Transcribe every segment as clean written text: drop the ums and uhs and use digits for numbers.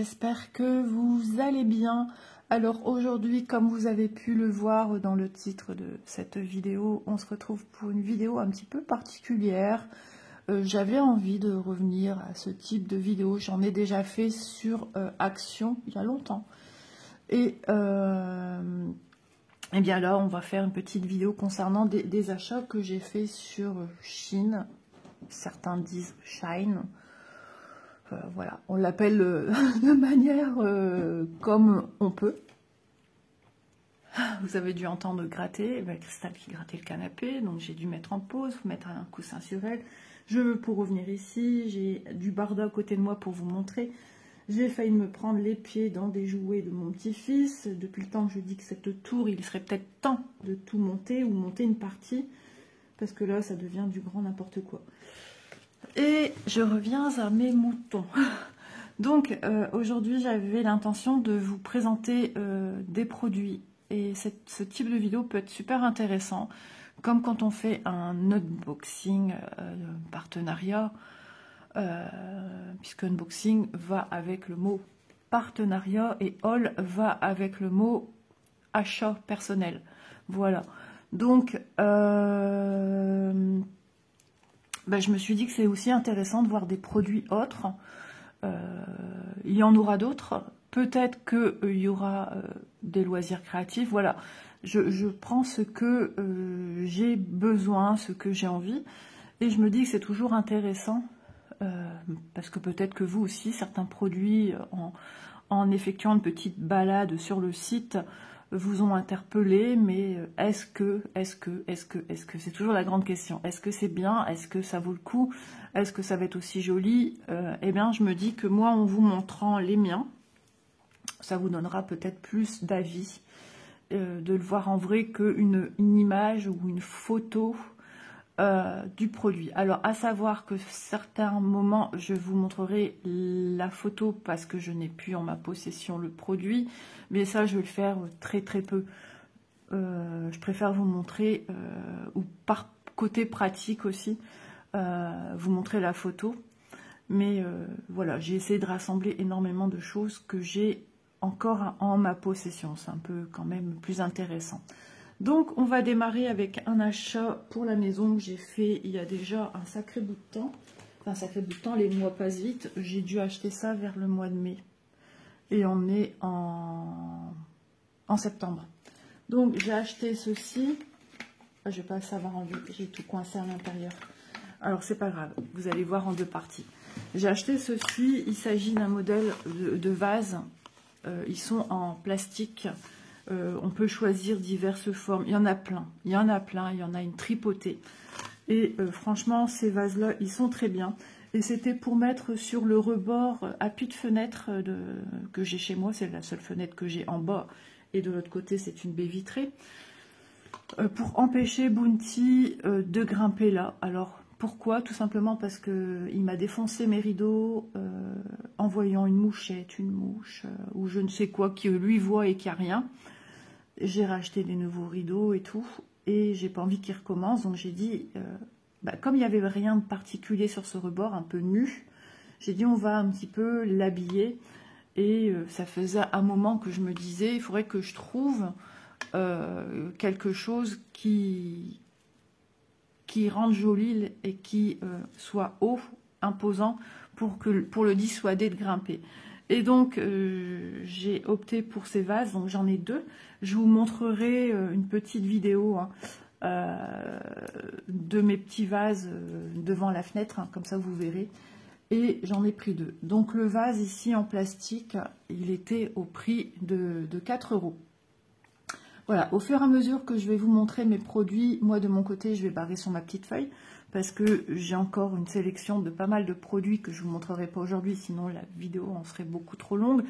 j'espère que vous allez bien. Alors aujourd'hui, comme vous avez pu le voir dans le titre de cette vidéo, on se retrouve pour une vidéo un petit peu particulière. J'avais envie de revenir à ce type de vidéo, j'en ai déjà fait sur Action il y a longtemps. Et bien là, on va faire une petite vidéo concernant des achats que j'ai fait sur Shein. Certains disent Shine. Voilà, on l'appelle de manière comme on peut. Vous avez dû entendre gratter, Christelle qui grattait le canapé, donc j'ai dû mettre en pause, mettre un coussin sur elle. Pour revenir ici, j'ai du barda à côté de moi pour vous montrer. J'ai failli me prendre les pieds dans des jouets de mon petit-fils. Depuis le temps que je dis que cette tour, il serait peut-être temps de tout monter ou monter une partie, parce que là, ça devient du grand n'importe quoi. Et je reviens à mes moutons. Donc aujourd'hui j'avais l'intention de vous présenter des produits et ce type de vidéo peut être super intéressant, comme quand on fait un unboxing partenariat, puisque unboxing va avec le mot partenariat et haul va avec le mot achat personnel. Voilà, donc je me suis dit que c'est aussi intéressant de voir des produits autres. Il y en aura d'autres. Peut-être qu'il y aura des loisirs créatifs. Voilà, je prends ce que j'ai besoin, ce que j'ai envie. Et je me dis que c'est toujours intéressant. Parce que peut-être que vous aussi, certains produits, en effectuant une petite balade sur le site, vous ont interpellé, mais est-ce que, c'est toujours la grande question. Est-ce que c'est bien? Est-ce que ça vaut le coup? Est-ce que ça va être aussi joli? Eh bien, je me dis que moi, en vous montrant les miens, ça vous donnera peut-être plus d'avis, de le voir en vrai qu'une image ou une photo du produit. Alors, à savoir que certains moments, je vous montrerai la photo parce que je n'ai plus en ma possession le produit, mais ça, je vais le faire très très peu. Je préfère vous montrer, ou par côté pratique aussi, vous montrer la photo. Mais voilà, j'ai essayé de rassembler énormément de choses que j'ai encore en ma possession. C'est un peu quand même plus intéressant. Donc, on va démarrer avec un achat pour la maison que j'ai fait il y a déjà un sacré bout de temps. Enfin, un sacré bout de temps, les mois passent vite. J'ai dû acheter ça vers le mois de mai. Et on est en septembre. Donc, j'ai acheté ceci. Je ne vais pas savoir enlever, j'ai tout coincé à l'intérieur. Alors, c'est pas grave, vous allez voir en deux parties. J'ai acheté ceci, il s'agit d'un modèle de vase. Ils sont en plastique. On peut choisir diverses formes. Il y en a plein. Il y en a une tripotée. Et franchement, ces vases-là, ils sont très bien. Et c'était pour mettre sur le rebord appui de fenêtre que j'ai chez moi. C'est la seule fenêtre que j'ai en bas. Et de l'autre côté, c'est une baie vitrée. Pour empêcher Bounty de grimper là. Alors, pourquoi? Tout simplement parce qu'il m'a défoncé mes rideaux en voyant une mouchette, une mouche, ou je ne sais quoi, qui lui voit et qui a rien. J'ai racheté des nouveaux rideaux et tout, et j'ai pas envie qu'il recommence, donc j'ai dit, comme il n'y avait rien de particulier sur ce rebord, un peu nu, j'ai dit on va un petit peu l'habiller, et ça faisait un moment que je me disais, il faudrait que je trouve quelque chose qui rende joli et qui soit haut, imposant, pour le dissuader de grimper. Et donc, j'ai opté pour ces vases, donc j'en ai deux. Je vous montrerai une petite vidéo de mes petits vases devant la fenêtre, comme ça vous verrez. Et j'en ai pris deux. Donc le vase ici en plastique, il était au prix de 4 €. Voilà, au fur et à mesure que je vais vous montrer mes produits, moi de mon côté, je vais barrer sur ma petite feuille parce que j'ai encore une sélection de pas mal de produits que je ne vous montrerai pas aujourd'hui, sinon la vidéo en serait beaucoup trop longue.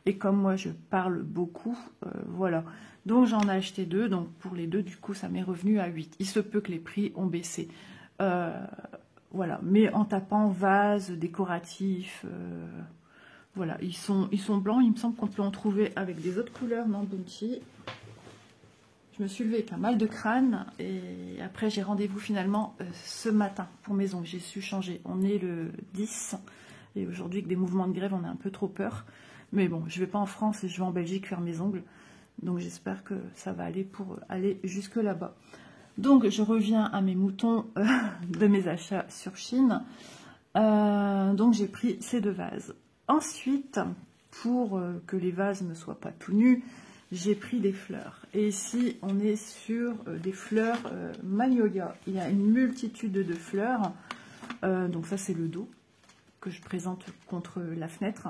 Et comme moi, je parle beaucoup, voilà. Donc j'en ai acheté deux, donc pour les deux, du coup, ça m'est revenu à 8. Il se peut que les prix ont baissé. Voilà, mais en tapant vase, décoratif, voilà, ils sont blancs, il me semble qu'on peut en trouver avec des autres couleurs, non, Bounty. Je me suis levée avec un mal de crâne et après j'ai rendez-vous finalement ce matin pour mes ongles. J'ai su changer. On est le 10 et aujourd'hui avec des mouvements de grève on a un peu trop peur. Mais bon, je vais pas en France et je vais en Belgique faire mes ongles. Donc j'espère que ça va aller pour aller jusque là-bas. Donc je reviens à mes moutons de mes achats sur Chine. Donc j'ai pris ces 2 vases. Ensuite, pour que les vases ne soient pas tout nus, j'ai pris des fleurs. Et ici, on est sur des fleurs Magnolia. Il y a une multitude de fleurs. Donc ça, c'est le dos que je présente contre la fenêtre.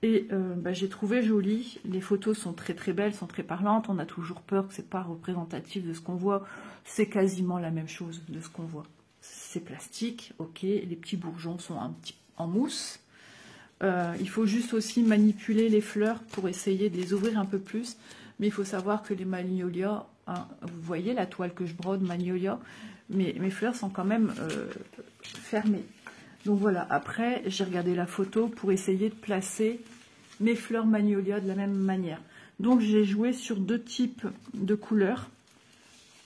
Et j'ai trouvé joli. Les photos sont très très belles, sont très parlantes. On a toujours peur que c'est pas représentatif de ce qu'on voit. C'est quasiment la même chose de ce qu'on voit. C'est plastique, ok. Les petits bourgeons sont un petit en mousse. Il faut juste aussi manipuler les fleurs pour essayer de les ouvrir un peu plus. Mais il faut savoir que les Magnolia, hein, vous voyez la toile que je brode Magnolia, mais mes fleurs sont quand même fermées. Donc voilà, après j'ai regardé la photo pour essayer de placer mes fleurs Magnolia de la même manière. Donc j'ai joué sur 2 types de couleurs.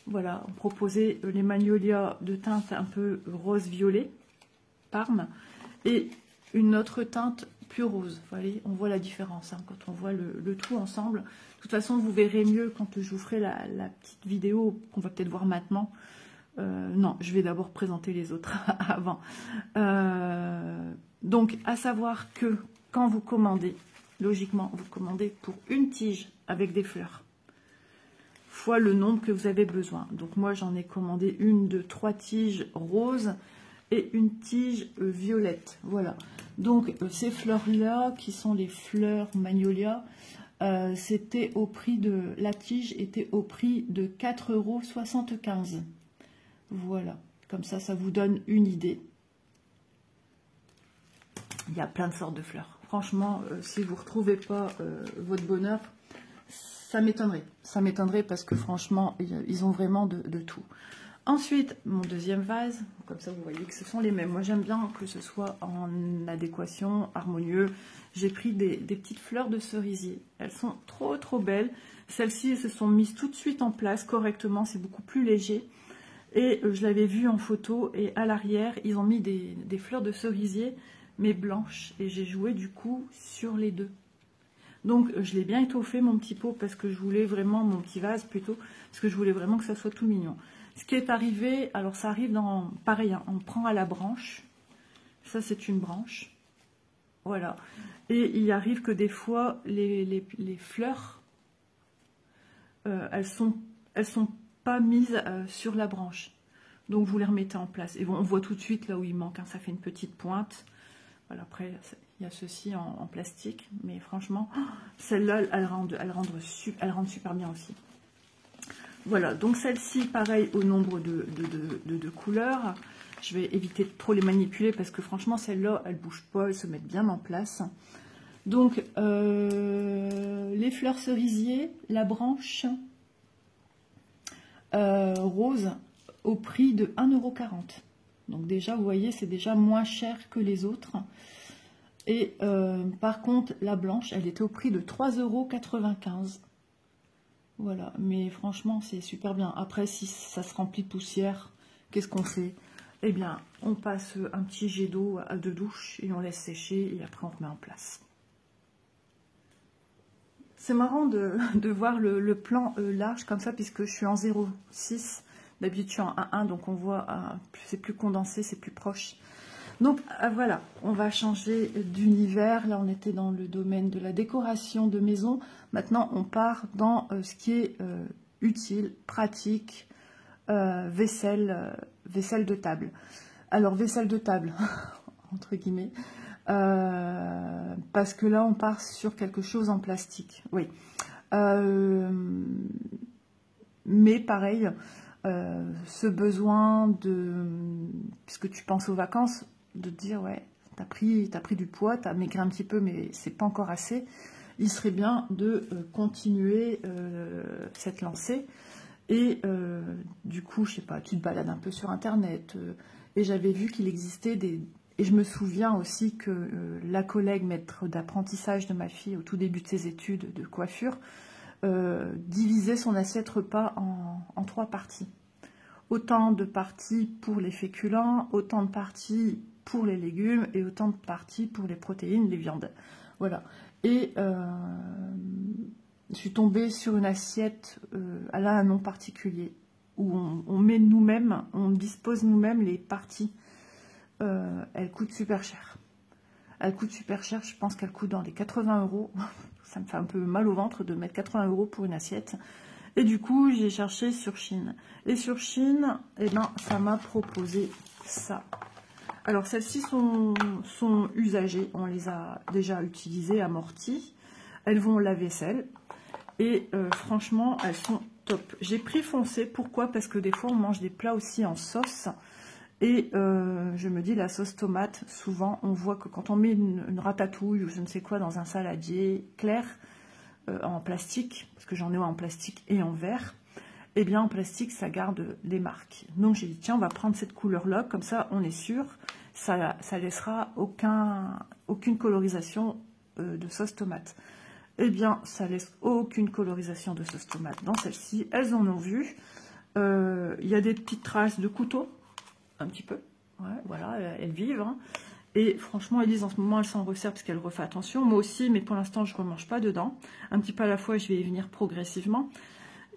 Voilà, on proposait les Magnolia de teinte un peu rose-violet, Parme, et une autre teinte plus rose. Vous voyez, on voit la différence hein, quand on voit le tout ensemble. De toute façon, vous verrez mieux quand je vous ferai la petite vidéo qu'on va peut-être voir maintenant. Non, je vais d'abord présenter les autres avant. Donc, à savoir que quand vous commandez, logiquement, vous commandez pour une tige avec des fleurs, fois le nombre que vous avez besoin. Donc, moi, j'en ai commandé une de 3 tiges roses et une tige violette. Voilà. Donc, ces fleurs-là, qui sont les fleurs Magnolia, c'était au prix de... La tige était au prix de 4,75 €. Voilà, comme ça, ça vous donne une idée. Il y a plein de sortes de fleurs. Franchement, si vous ne retrouvez pas votre bonheur, ça m'étonnerait. Ça m'étonnerait parce que franchement, ils ont vraiment de tout. Ensuite, mon deuxième vase, comme ça vous voyez que ce sont les mêmes. Moi, j'aime bien que ce soit en adéquation, harmonieux. J'ai pris des petites fleurs de cerisier. Elles sont trop, trop belles. Celles-ci, elles se sont mises tout de suite en place correctement. C'est beaucoup plus léger. Et je l'avais vu en photo et à l'arrière, ils ont mis des fleurs de cerisier, mais blanches. Et j'ai joué du coup sur les 2. Donc je l'ai bien étoffé mon petit pot parce que je voulais vraiment, mon petit vase plutôt, parce que je voulais vraiment que ça soit tout mignon. Ce qui est arrivé, alors ça arrive dans, pareil, hein, on prend à la branche. Ça c'est une branche. Voilà. Et il arrive que des fois, les fleurs, elles sont pas mise sur la branche. Donc vous les remettez en place. Et bon, on voit tout de suite là où il manque, hein, ça fait une petite pointe. Voilà, après, il y a ceci en plastique. Mais franchement, celle-là, elle rend super bien aussi. Voilà, donc celle-ci, pareil, au nombre de couleurs. Je vais éviter de trop les manipuler parce que franchement, celles-là, elles ne bougent pas, elles se mettent bien en place. Donc, les fleurs cerisier, la branche... rose au prix de 1,40 €. Donc déjà, vous voyez, c'est déjà moins cher que les autres. Et par contre, la blanche, elle était au prix de 3,95 €. Voilà, mais franchement, c'est super bien. Après, si ça se remplit de poussière, qu'est-ce qu'on fait? Eh bien, on passe un petit jet d'eau de douche et on laisse sécher et après on remet en place. C'est marrant de voir le plan large comme ça, puisque je suis en 0,6. D'habitude, je suis en 1,1, donc on voit, c'est plus condensé, c'est plus proche. Donc, voilà, on va changer d'univers. Là, on était dans le domaine de la décoration de maison. Maintenant, on part dans ce qui est utile, pratique, vaisselle de table. Alors, vaisselle de table, entre guillemets. Parce que là on part sur quelque chose en plastique, oui, mais pareil, ce besoin de, puisque tu penses aux vacances, de te dire ouais, t'as pris du poids, t'as maigri un petit peu mais c'est pas encore assez, il serait bien de continuer cette lancée. Et du coup, je sais pas, tu te balades un peu sur internet et j'avais vu qu'il existait des... Et je me souviens aussi que la collègue maître d'apprentissage de ma fille au tout début de ses études de coiffure divisait son assiette repas en 3 parties. Autant de parties pour les féculents, autant de parties pour les légumes et autant de parties pour les protéines, les viandes. Voilà. Et je suis tombée sur une assiette, elle a un nom particulier, où on met nous-mêmes, on dispose nous-mêmes les parties. Elle coûte super cher. Elle coûte super cher, je pense qu'elle coûte dans les 80 €. Ça me fait un peu mal au ventre de mettre 80 € pour une assiette. Et du coup, j'ai cherché sur Chine. Et sur Chine, eh ben, ça m'a proposé ça. Alors, celles-ci sont usagées. On les a déjà utilisées, amorties. Elles vont au lave-vaisselle. Et franchement, elles sont top. J'ai pris foncé. Pourquoi? Parce que des fois, on mange des plats aussi en sauce. Et je me dis, la sauce tomate, souvent, on voit que quand on met une ratatouille ou je ne sais quoi dans un saladier clair, en plastique, parce que j'en ai en plastique et en verre, et bien en plastique, ça garde les marques. Donc j'ai dit, tiens, on va prendre cette couleur-là, comme ça, on est sûr, ça laissera aucune colorisation de sauce tomate. Eh bien, ça laisse aucune colorisation de sauce tomate dans celle-ci. Elles en ont vu. Il y a des petites traces de couteau, un petit peu. Ouais, voilà, elles vivent. Hein. Et franchement, Elise, en ce moment, elle s'en resserre parce qu'elle refait attention. Moi aussi, mais pour l'instant, je ne remange pas dedans. Un petit peu à la fois, je vais y venir progressivement.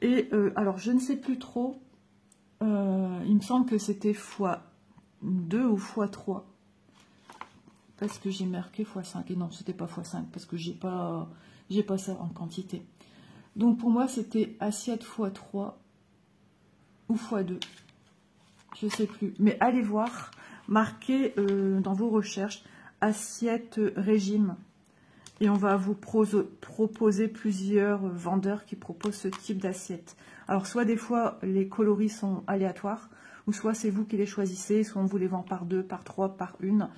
Et alors, je ne sais plus trop. Il me semble que c'était x2 ou x3. Parce que j'ai marqué x5. Et non, c'était pas x5 parce que j'ai pas ça en quantité. Donc, pour moi, c'était assiette x3 ou x2. Je ne sais plus. Mais allez voir. Marquez dans vos recherches assiette régime et on va vous proposer plusieurs vendeurs qui proposent ce type d'assiette. Alors soit des fois les coloris sont aléatoires ou soit c'est vous qui les choisissez, soit on vous les vend par 2, par 3, par 1.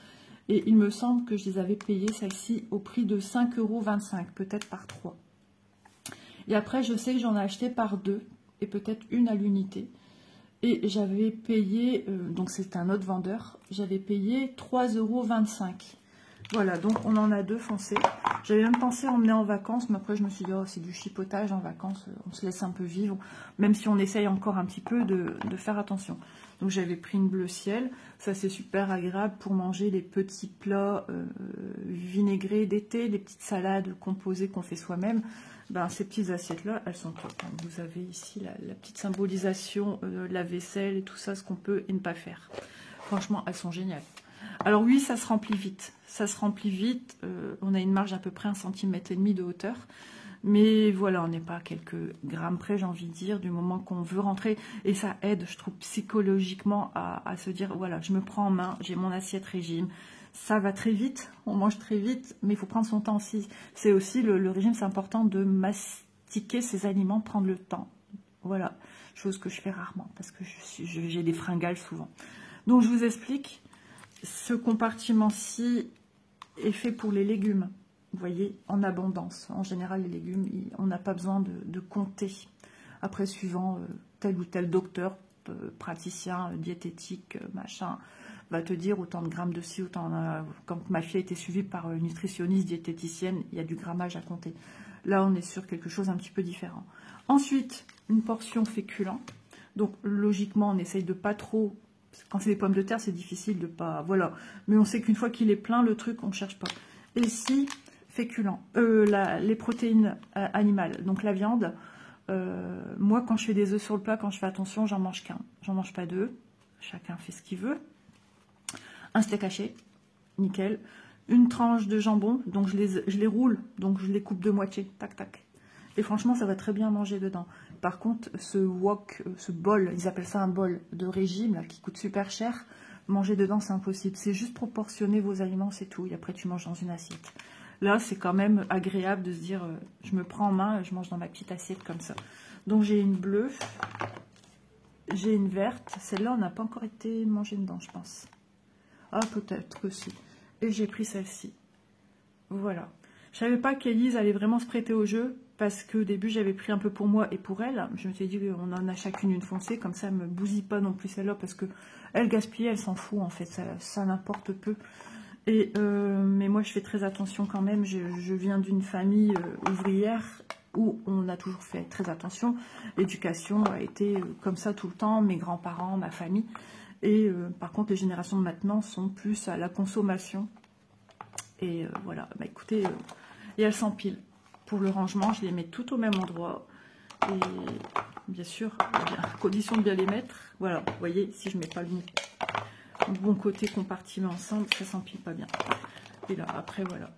Et il me semble que je les avais payées celle-ci au prix de 5,25 €, peut-être par 3. Et après je sais que j'en ai acheté par 2 et peut-être une à l'unité. Et j'avais payé, donc c'est un autre vendeur, j'avais payé 3,25 €. Voilà, donc on en a deux foncés. J'avais même pensé emmener en vacances, mais après je me suis dit, oh, c'est du chipotage en vacances, on se laisse un peu vivre, même si on essaye encore un petit peu de faire attention. Donc j'avais pris une bleu ciel, ça c'est super agréable pour manger les petits plats vinaigrés d'été, les petites salades composées qu'on fait soi-même. Ben, ces petites assiettes-là, elles sont top. Vous avez ici la petite symbolisation de la vaisselle et tout ça, ce qu'on peut et ne pas faire. Franchement, elles sont géniales. Alors oui, ça se remplit vite. Ça se remplit vite. On a une marge à peu près 1,5 cm de hauteur. Mais voilà, on n'est pas à quelques grammes près, j'ai envie de dire, du moment qu'on veut rentrer. Et ça aide, je trouve, psychologiquement à se dire, voilà, je me prends en main, j'ai mon assiette régime. Ça va très vite, on mange très vite, mais il faut prendre son temps aussi. C'est aussi, le régime, c'est important de mastiquer ses aliments, prendre le temps. Voilà, chose que je fais rarement, parce que j'ai des fringales souvent. Donc, je vous explique, ce compartiment-ci est fait pour les légumes. Vous voyez, en abondance. En général, les légumes, on n'a pas besoin de compter. Après, suivant tel ou tel docteur, praticien, diététique, machin, va te dire autant de grammes de ci, autant... quand ma fille a été suivie par une nutritionniste, diététicienne, il y a du grammage à compter. Là, on est sur quelque chose un petit peu différent. Ensuite, une portion féculent. Donc, logiquement, on essaye de pas trop... Quand c'est des pommes de terre, c'est difficile de pas... Voilà. Mais on sait qu'une fois qu'il est plein, le truc, on ne cherche pas. Et ici, féculents. Les protéines animales. Donc, la viande. Moi, quand je fais des œufs sur le plat, quand je fais attention, j'en mange qu'un. J'en mange pas deux. Chacun fait ce qu'il veut. Un steak haché, nickel. Une tranche de jambon, donc je les roule, donc je les coupe de moitié, tac tac. Et franchement, ça va très bien manger dedans. Par contre, ce wok, ce bol, ils appellent ça un bol de régime, là, qui coûte super cher, manger dedans, c'est impossible. C'est juste proportionner vos aliments, c'est tout. Et après, tu manges dans une assiette. Là, c'est quand même agréable de se dire, je me prends en main, je mange dans ma petite assiette comme ça. Donc, j'ai une bleue, j'ai une verte. Celle-là, on n'a pas encore été mangée dedans, je pense. Ah, peut-être aussi. Et j'ai pris celle-ci. Voilà. Je savais pas qu'Élise allait vraiment se prêter au jeu, parce qu'au début, j'avais pris un peu pour moi et pour elle. Je me suis dit, on en a chacune une foncée, comme ça, elle me bousille pas non plus celle-là, parce que elle gaspille, elle s'en fout, en fait, ça n'importe peu. Et, mais moi, je fais très attention quand même. Je viens d'une famille ouvrière, où on a toujours fait très attention. L'éducation a été comme ça tout le temps, mes grands-parents, ma famille. Et par contre, les générations de maintenant sont plus à la consommation. Et voilà, bah écoutez, Et elles s'empilent. Pour le rangement, je les mets tout au même endroit. Et bien sûr, à condition de bien les mettre. Voilà, vous voyez, si je ne mets pas le bon côté compartiment ensemble, ça s'empile pas bien. Et là, après, voilà.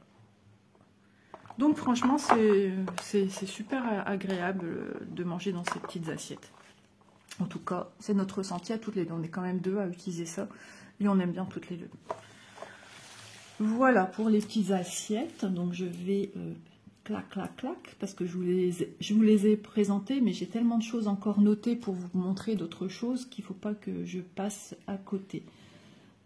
Donc franchement, c'est super agréable de manger dans ces petites assiettes. En tout cas, c'est notre ressenti à toutes les deux. On est quand même deux à utiliser ça. Et on aime bien toutes les deux. Voilà pour les petites assiettes. Donc je vais clac, clac, clac. Parce que je vous les ai présentées. Mais j'ai tellement de choses encore notées pour vous montrer d'autres choses qu'il ne faut pas que je passe à côté.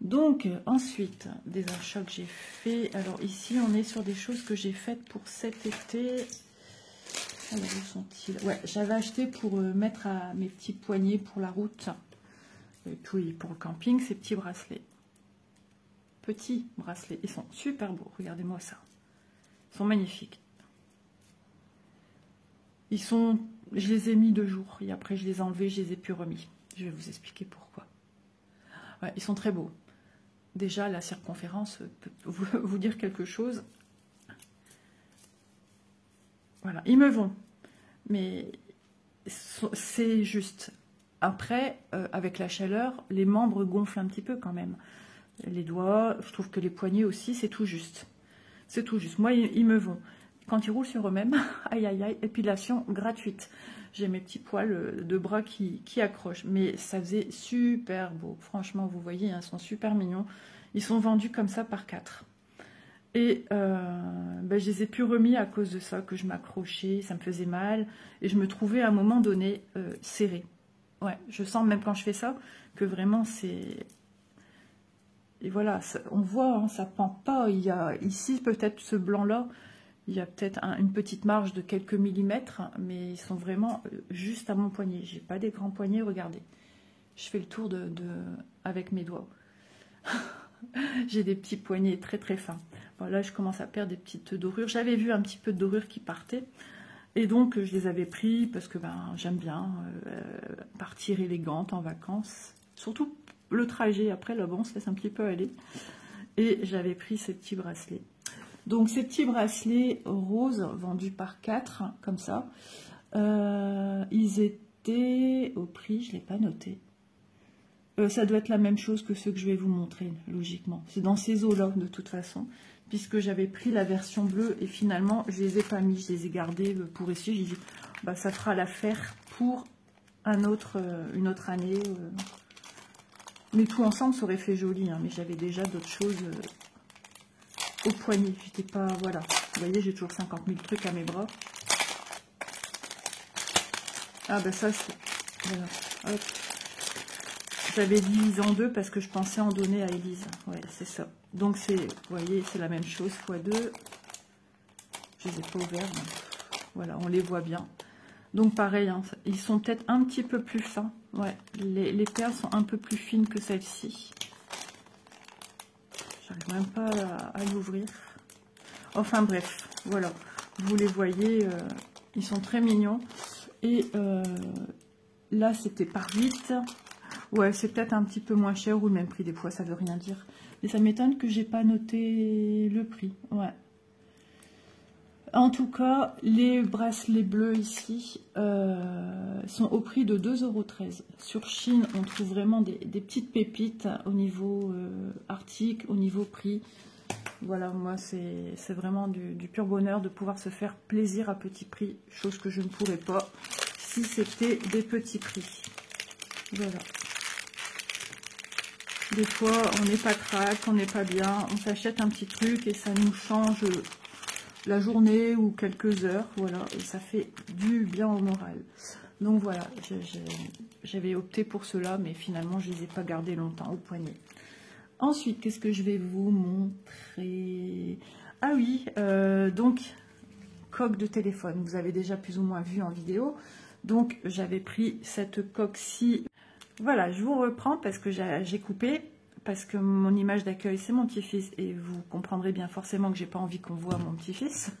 Donc ensuite, des achats que j'ai fait. Alors ici, on est sur des choses que j'ai faites pour cet été. Alors où sont-ils? Ouais, j'avais acheté pour mettre à mes petits poignets pour la route. Et puis pour le camping, ces petits bracelets. Petits bracelets. Ils sont super beaux. Regardez-moi ça. Ils sont magnifiques. Je les ai mis 2 jours. Et après, je les ai enlevés, je les ai plus remis. Je vais vous expliquer pourquoi. Ouais, ils sont très beaux. Déjà, la circonférence peut vous dire quelque chose. Voilà, ils me vont. Mais c'est juste. Après, avec la chaleur, les membres gonflent un petit peu quand même. Les doigts, je trouve que les poignets aussi, c'est tout juste. C'est tout juste. Moi, ils me vont. Quand ils roulent sur eux-mêmes, aïe aïe aïe, épilation gratuite. J'ai mes petits poils de bras qui accrochent. Mais ça faisait super beau. Franchement, vous voyez, hein, ils sont super mignons. Ils sont vendus comme ça par 4. Et ben, je les ai plus remis à cause de ça, que je m'accrochais, ça me faisait mal. Et je me trouvais à un moment donné serrée. Ouais, je sens même quand je fais ça, que vraiment c'est... Et voilà, ça, on voit, hein, ça pend pas. Il y a ici peut-être ce blanc-là, il y a peut-être une petite marge de quelques millimètres, mais ils sont vraiment juste à mon poignet. J'ai pas des grands poignets, regardez. Je fais le tour avec mes doigts. J'ai des petits poignets très très fins. Bon, là, je commence à perdre des petites dorures. J'avais vu un petit peu de dorures qui partaient. Et donc, je les avais pris parce que ben, j'aime bien partir élégante en vacances. Surtout le trajet. Après, là, bon, on se laisse un petit peu aller. Et j'avais pris ces petits bracelets. Donc, ces petits bracelets roses vendus par 4, comme ça. Ils étaient au prix, je ne l'ai pas noté. Ça doit être la même chose que ceux que je vais vous montrer, logiquement. C'est dans ces eaux-là, de toute façon. Puisque j'avais pris la version bleue et finalement, je les ai pas mis. Je les ai gardés pour ici. J'ai dit, bah, ça fera l'affaire pour une autre année. Mais tout ensemble, ça aurait fait joli. Hein, mais j'avais déjà d'autres choses au poignet. J'étais pas... Voilà. Vous voyez, j'ai toujours 50 000 trucs à mes bras. Ah, bah ça, c'est... Voilà. Hop. J'avais divisé en 2 parce que je pensais en donner à Elise. Ouais, c'est ça. Donc, c'est, vous voyez, c'est la même chose, x2. Je les ai pas ouverts. Donc, voilà, on les voit bien. Donc, pareil, hein, ils sont peut-être un petit peu plus fins. Ouais, les perles sont un peu plus fines que celles-ci. J'arrive même pas à l'ouvrir. Enfin, bref, voilà. Vous les voyez, ils sont très mignons. Et là, c'était par 8. Ouais, c'est peut-être un petit peu moins cher ou le même prix des fois, ça veut rien dire. Mais ça m'étonne que j'ai pas noté le prix. Ouais. En tout cas, les bracelets bleus ici sont au prix de 2,13 €. Sur Chine, on trouve vraiment des petites pépites au niveau article, au niveau prix. Voilà, moi, c'est vraiment du pur bonheur de pouvoir se faire plaisir à petit prix. Chose que je ne pourrais pas si c'était des petits prix. Voilà. Des fois, on n'est pas crack, on n'est pas bien, on s'achète un petit truc et ça nous change la journée ou quelques heures, voilà, et ça fait du bien au moral. Donc voilà, j'avais opté pour cela, mais finalement, je ne les ai pas gardés longtemps au poignet. Ensuite, qu'est-ce que je vais vous montrer? Ah oui, donc, coque de téléphone, vous avez déjà plus ou moins vu en vidéo. Donc, j'avais pris cette coque-ci. Voilà, je vous reprends parce que j'ai coupé, parce que mon image d'accueil, c'est mon petit-fils, et vous comprendrez bien forcément que j'ai pas envie qu'on voit mon petit-fils.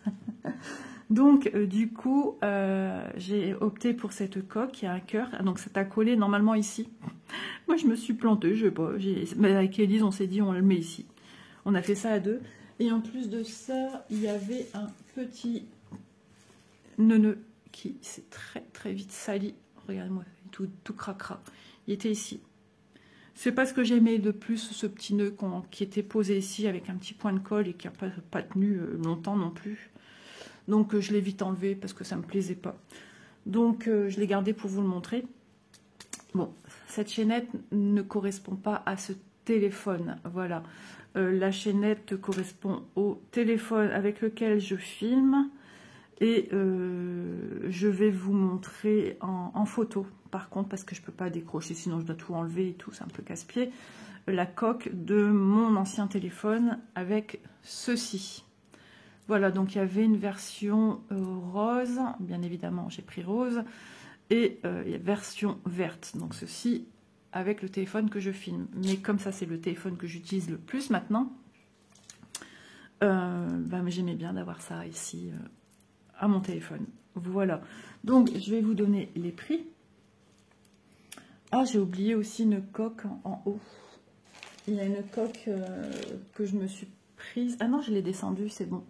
Donc, du coup, j'ai opté pour cette coque qui a un cœur, donc c'est à coller normalement ici. Moi, je me suis plantée, je sais pas, mais avec Elise, on s'est dit, on le met ici. On a fait ça à 2. Et en plus de ça, il y avait un petit neuneu qui s'est très vite sali. Regardez-moi, tout cracra. Il était ici. C'est pas ce que j'aimais de plus, ce petit nœud qui était posé ici avec un petit point de colle et qui n'a pas tenu longtemps non plus. Donc je l'ai vite enlevé parce que ça me plaisait pas. Donc je l'ai gardé pour vous le montrer. Bon, cette chaînette ne correspond pas à ce téléphone. Voilà. La chaînette correspond au téléphone avec lequel je filme. Et je vais vous montrer en photo, par contre, parce que je ne peux pas décrocher, sinon je dois tout enlever et tout, c'est un peu casse-pied, la coque de mon ancien téléphone avec ceci. Voilà, donc il y avait une version rose, bien évidemment j'ai pris rose, et version verte, donc ceci avec le téléphone que je filme. Mais comme ça c'est le téléphone que j'utilise le plus maintenant, j'aimais bien d'avoir ça ici à mon téléphone. Voilà, donc je vais vous donner les prix. Ah, j'ai oublié aussi une coque en haut. Il y a une coque que je me suis prise. Ah non, je l'ai descendue, c'est bon.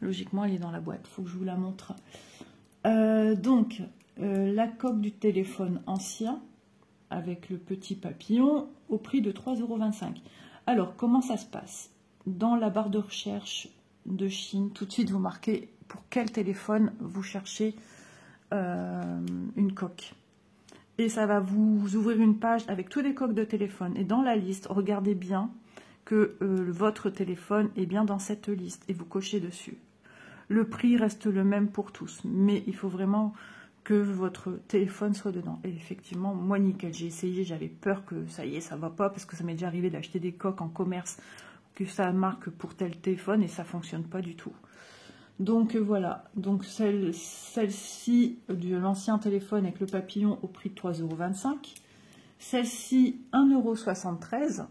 Logiquement, elle est dans la boîte. Il faut que je vous la montre. Donc, la coque du téléphone ancien avec le petit papillon au prix de 3,25 €. Alors, comment ça se passe? Dans la barre de recherche de Chine, tout de suite, vous marquez pour quel téléphone vous cherchez une coque. Et ça va vous ouvrir une page avec tous les coques de téléphone. Et dans la liste, regardez bien que votre téléphone est bien dans cette liste et vous cochez dessus. Le prix reste le même pour tous, mais il faut vraiment que votre téléphone soit dedans. Et effectivement, moi nickel, j'ai essayé, j'avais peur que ça y est, ça va pas, parce que ça m'est déjà arrivé d'acheter des coques en commerce, que ça marque pour tel téléphone et ça fonctionne pas du tout. Donc voilà, donc celle-ci de l'ancien téléphone avec le papillon au prix de 3,25 €. Celle-ci 1,73 €.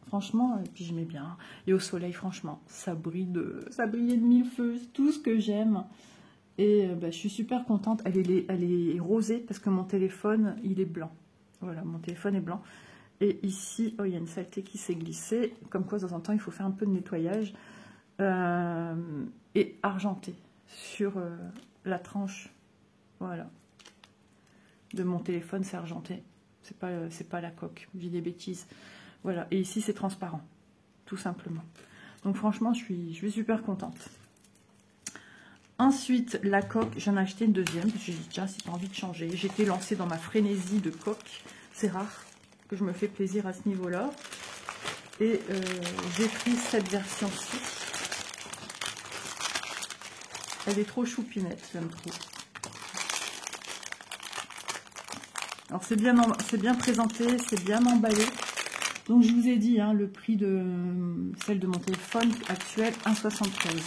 Franchement, et puis je mets bien. Et au soleil, franchement, ça brillait de mille feux, c'est tout ce que j'aime. Et je suis super contente. Elle est rosée parce que mon téléphone, il est blanc. Voilà, mon téléphone est blanc. Et ici, oh, il y a une saleté qui s'est glissée. Comme quoi, de temps en temps, il faut faire un peu de nettoyage. Et argenté sur la tranche, voilà, de mon téléphone, c'est argenté. C'est pas la coque, je dis des bêtises. Voilà, et ici, c'est transparent, tout simplement. Donc franchement, je suis super contente. Ensuite, la coque, j'en ai acheté une deuxième, parce que j'ai dit, tiens, si tu as envie de changer. J'étais lancée dans ma frénésie de coque. C'est rare que je me fais plaisir à ce niveau-là. Et j'ai pris cette version-ci. Elle est trop choupinette, j'aime trop. Alors, c'est bien présenté, c'est bien emballé. Donc, je vous ai dit, hein, le prix de celle de mon téléphone actuel, 1,73 €.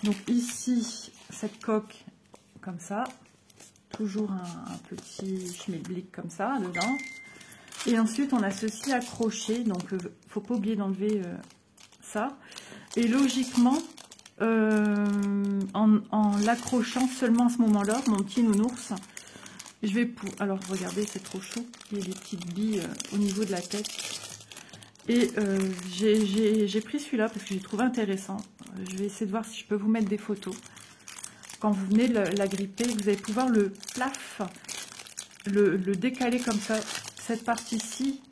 Donc ici, cette coque, comme ça, toujours un petit schmilblick comme ça, dedans. Et ensuite, on a ceci accroché, donc il ne faut pas oublier d'enlever ça. Et logiquement, en l'accrochant seulement à ce moment-là, mon petit nounours, je vais alors regardez, c'est trop chou, il y a des petites billes au niveau de la tête. Et j'ai pris celui-là parce que je l'ai trouvé intéressant. Je vais essayer de voir si je peux vous mettre des photos. Quand vous venez la gripper, vous allez pouvoir le plaf, le décaler comme ça. Cette partie-ci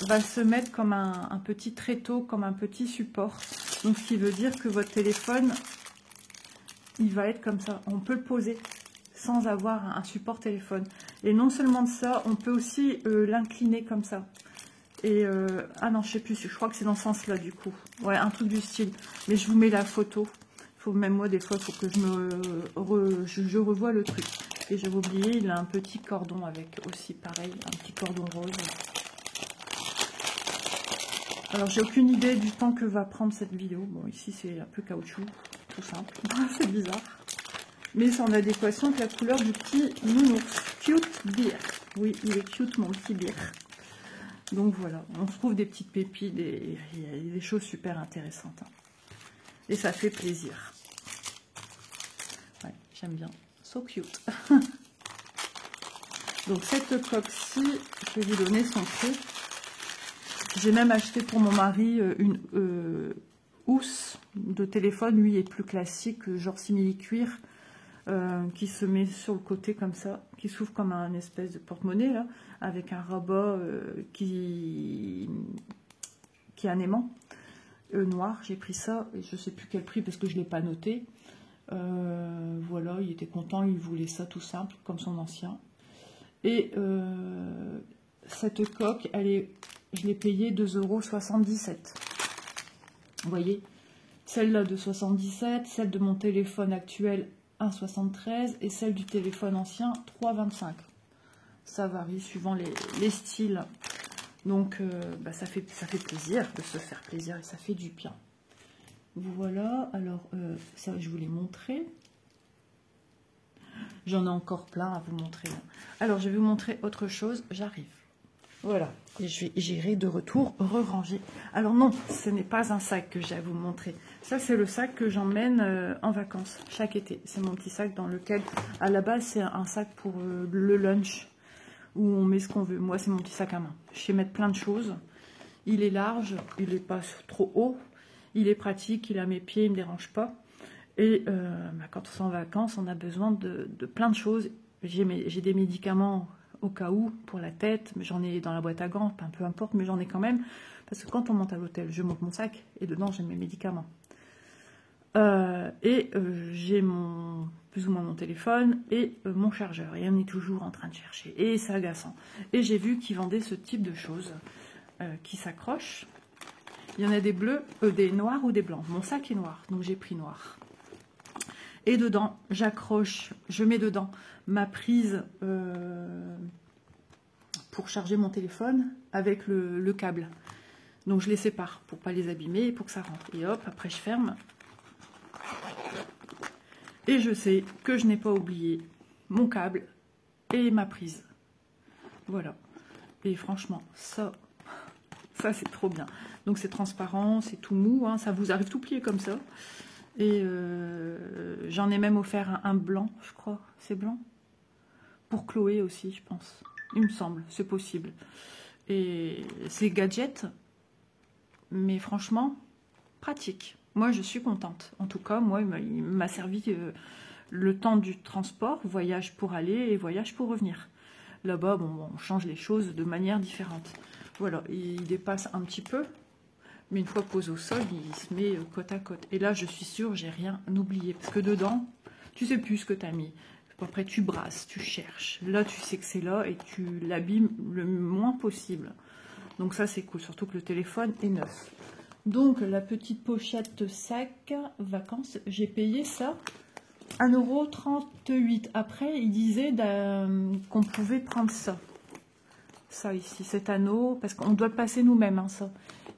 va se mettre comme un petit tréteau, comme un petit support. Donc, ce qui veut dire que votre téléphone, il va être comme ça. On peut le poser sans avoir un support téléphone. Et non seulement de ça, on peut aussi l'incliner comme ça. Et ah non, je sais plus, je crois que c'est dans ce sens-là du coup. Ouais, un truc du style. Mais je vous mets la photo. Faut même moi des fois, il faut que je revoie le truc. Et j'avais oublié, il a un petit cordon avec aussi pareil, un petit cordon rose. Alors j'ai aucune idée du temps que va prendre cette vidéo. Bon, ici c'est un peu caoutchouc, tout simple. C'est bizarre. Mais c'est en adéquation avec la couleur du petit nounours. Cute beer. Oui, il est cute mon petit beer. Donc voilà, on se trouve des petites pépites, il y a des choses super intéressantes. Hein. Et ça fait plaisir. Ouais, j'aime bien. So cute. Donc cette coque-ci, je vais vous donner son prix. J'ai même acheté pour mon mari une housse de téléphone, lui, est plus classique, genre simili-cuir, qui se met sur le côté comme ça, qui s'ouvre comme un espèce de porte-monnaie, là, avec un rabat qui est un aimant noir. J'ai pris ça, et je sais plus quel prix, parce que je ne l'ai pas noté. Voilà, il était content, il voulait ça tout simple, comme son ancien. Et cette coque, je l'ai payée 2,77 €. Vous voyez, celle-là de 77, celle de mon téléphone actuel 1,73 et celle du téléphone ancien 3,25. Ça varie suivant les styles. Donc ça fait plaisir de se faire plaisir et ça fait du bien. Voilà, alors ça je vous l'ai montré. J'en ai encore plein à vous montrer. Alors je vais vous montrer autre chose, j'arrive. Voilà, et j'irai de retour re-ranger. Alors non, ce n'est pas un sac que j'ai à vous montrer. Ça, c'est le sac que j'emmène en vacances chaque été. C'est mon petit sac dans lequel, à la base, c'est un sac pour le lunch, où on met ce qu'on veut. Moi, c'est mon petit sac à main. Je sais mettre plein de choses. Il est large, il n'est pas trop haut. Il est pratique, il a mes pieds, il ne me dérange pas. Et quand on est en vacances, on a besoin de plein de choses. J'ai des médicaments au cas où, pour la tête, mais j'en ai dans la boîte à gants, peu importe, mais j'en ai quand même, parce que quand on monte à l'hôtel, je monte mon sac, et dedans j'ai mes médicaments. J'ai plus ou moins mon téléphone, et mon chargeur, et on est toujours en train de chercher, et c'est agaçant. Et j'ai vu qu'ils vendaient ce type de choses, qui s'accrochent. Il y en a des bleus, des noirs ou des blancs. Mon sac est noir, donc j'ai pris noir. Et dedans, j'accroche, je mets dedans ma prise pour charger mon téléphone avec le câble. Donc je les sépare pour pas les abîmer et pour que ça rentre. Et hop, après je ferme. Et je sais que je n'ai pas oublié mon câble et ma prise. Voilà. Et franchement, ça c'est trop bien. Donc c'est transparent, c'est tout mou, hein, ça vous arrive tout plié comme ça. Et j'en ai même offert un blanc, je crois. C'est blanc. Pour Chloé aussi, je pense. Il me semble, c'est possible. Et c'est gadget, mais franchement, pratique. Moi, je suis contente. En tout cas, moi, il m'a servi le temps du transport, voyage pour aller et voyage pour revenir. Là-bas, bon, on change les choses de manière différente. Voilà, il dépasse un petit peu. Mais une fois posé au sol, il se met côte à côte. Et là, je suis sûre, j'ai rien oublié. Parce que dedans, tu sais plus ce que tu as mis. Après, tu brasses, tu cherches. Là, tu sais que c'est là et tu l'abîmes le moins possible. Donc ça, c'est cool. Surtout que le téléphone est neuf. Donc, la petite pochette sac vacances, j'ai payé ça 1,38 €. Après, il disait qu'on pouvait prendre ça. Ça ici, cet anneau. Parce qu'on doit le passer nous-mêmes, hein, ça.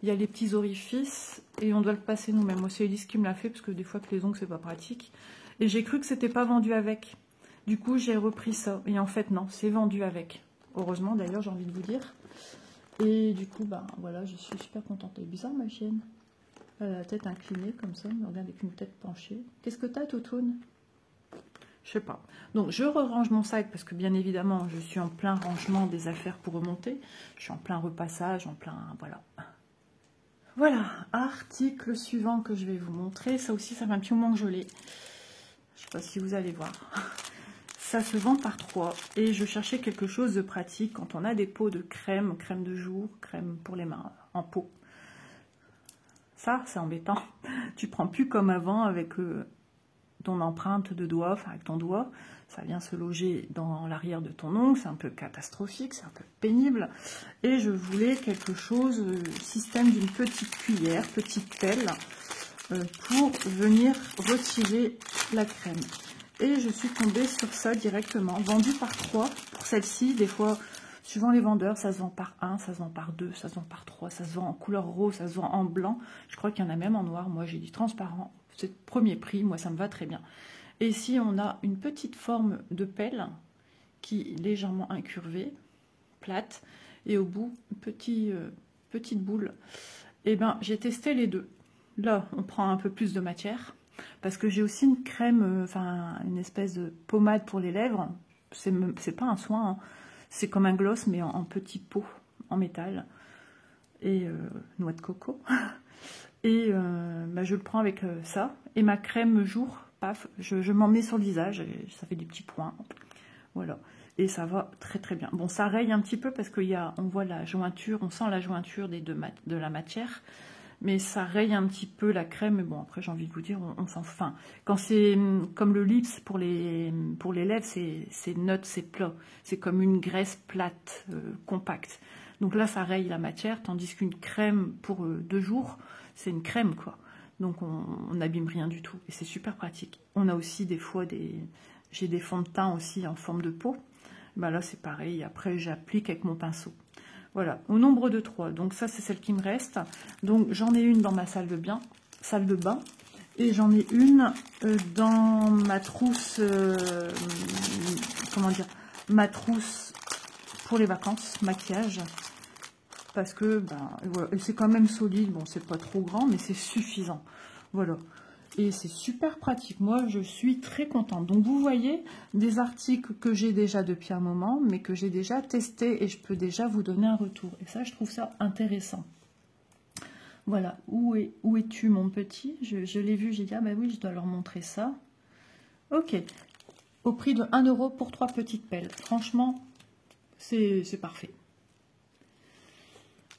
Il y a les petits orifices et on doit le passer nous-mêmes. Moi, c'est Elise qui me l'a fait parce que des fois, que les ongles, c'est pas pratique. Et j'ai cru que c'était pas vendu avec. Du coup, j'ai repris ça. Et en fait, non, c'est vendu avec. Heureusement, d'ailleurs, j'ai envie de vous dire. Et du coup, ben voilà, je suis super contente. Elle est bizarre, ma chienne. Elle a la tête inclinée comme ça. Elle me regarde avec une tête penchée. Qu'est-ce que t'as, Toutoune? Je sais pas. Donc, je re-range mon sac parce que, bien évidemment, je suis en plein rangement des affaires pour remonter. Je suis en plein repassage, en plein... Voilà. Voilà, article suivant que je vais vous montrer. Ça aussi, ça fait un petit moment que je l'ai. Je sais pas si vous allez voir. Ça se vend par 3. Et je cherchais quelque chose de pratique quand on a des pots de crème, crème de jour, crème pour les mains, en pot. Ça, c'est embêtant. Tu prends plus comme avant avec ton empreinte de doigt, enfin avec ton doigt. Ça vient se loger dans l'arrière de ton ongle. C'est un peu catastrophique, c'est un peu pénible. Et je voulais quelque chose, système d'une petite cuillère, petite pelle, pour venir retirer la crème. Et je suis tombée sur ça directement, vendu par 3 pour celle-ci. Des fois, suivant les vendeurs, ça se vend par 1, ça se vend par 2, ça se vend par 3, ça se vend en couleur rose, ça se vend en blanc. Je crois qu'il y en a même en noir. Moi, j'ai dit transparent. C'est le premier prix. Moi, ça me va très bien. Et ici, on a une petite forme de pelle qui est légèrement incurvée, plate. Et au bout, petite boule. Et ben, j'ai testé les deux. Là, on prend un peu plus de matière. Parce que j'ai aussi une crème, enfin une espèce de pommade pour les lèvres. C'est pas un soin, hein. C'est comme un gloss mais en petit pot, en métal. et noix de coco. Et bah, je le prends avec ça. Et ma crème jour, paf, je m'en mets sur le visage. Et ça fait des petits points. Voilà. Et ça va très très bien. Bon, ça raye un petit peu parce qu'on voit la jointure, on sent la jointure de la matière. Mais ça raye un petit peu la crème. Mais bon, après, j'ai envie de vous dire, on s'en fout. Enfin, quand c'est comme le lips pour les lèvres, c'est neutre, c'est plat. C'est comme une graisse plate, compacte. Donc là, ça raye la matière. Tandis qu'une crème pour 2 jours, c'est une crème, quoi. Donc, on n'abîme rien du tout. Et c'est super pratique. On a aussi des fois j'ai des fonds de teint aussi en forme de pot. Ben là, c'est pareil. Après, j'applique avec mon pinceau. Voilà, au nombre de 3. Donc ça, c'est celle qui me reste. Donc j'en ai une dans ma salle de bain. Et j'en ai une dans ma trousse, comment dire, ma trousse pour les vacances, maquillage. Parce que, ben, voilà, c'est quand même solide. Bon, c'est pas trop grand, mais c'est suffisant. Voilà. Et c'est super pratique. Moi, je suis très contente. Donc, vous voyez des articles que j'ai déjà depuis un moment, mais que j'ai déjà testé et je peux déjà vous donner un retour. Et ça, je trouve ça intéressant. Voilà. Où es-tu, mon petit? Je l'ai vu, j'ai dit, ah ben oui, je dois leur montrer ça. Ok. Au prix de 1 € pour 3 petites pelles. Franchement, c'est parfait.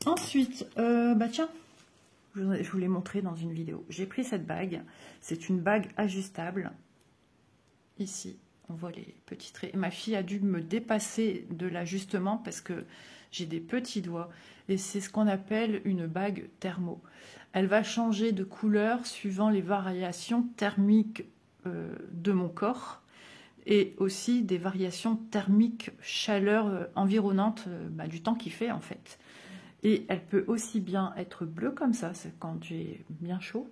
Ensuite, bah tiens. Je vous l'ai montré dans une vidéo. J'ai pris cette bague. C'est une bague ajustable. Ici, on voit les petits traits. Ma fille a dû me dépasser de l'ajustement parce que j'ai des petits doigts. Et c'est ce qu'on appelle une bague thermo. Elle va changer de couleur suivant les variations thermiques de mon corps. Et aussi des variations thermiques, chaleur environnante du temps qu'il fait en fait. Et elle peut aussi bien être bleue comme ça, c'est quand j'ai bien chaud.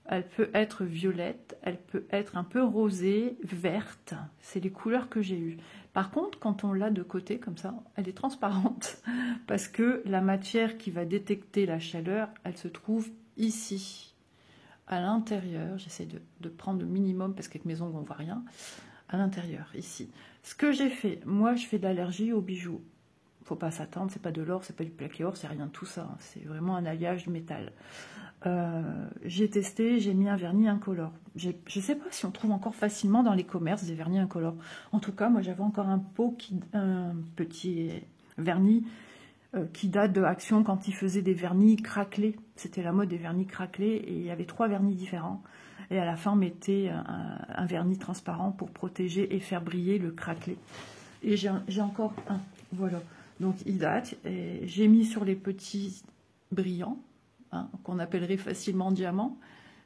Elle peut être violette, elle peut être un peu rosée, verte. C'est les couleurs que j'ai eues. Par contre, quand on l'a de côté comme ça, elle est transparente. Parce que la matière qui va détecter la chaleur, elle se trouve ici, à l'intérieur. J'essaie de prendre le minimum parce qu'avec mes ongles, on ne voit rien. À l'intérieur, ici. Ce que j'ai fait, moi, je fais de l'allergie aux bijoux. Faut pas s'attendre, c'est pas de l'or, c'est pas du plaqué or, c'est rien de tout ça. C'est vraiment un alliage du métal. J'ai testé, j'ai mis un vernis incolore. Je sais pas si on trouve encore facilement dans les commerces des vernis incolores. En tout cas, moi j'avais encore un petit vernis qui date de Action quand ils faisaient des vernis craquelés. C'était la mode des vernis craquelés et il y avait 3 vernis différents. Et à la fin, on mettait un vernis transparent pour protéger et faire briller le craquelé. Et j'ai encore un, voilà. Donc il date, j'ai mis sur les petits brillants, hein, qu'on appellerait facilement diamants.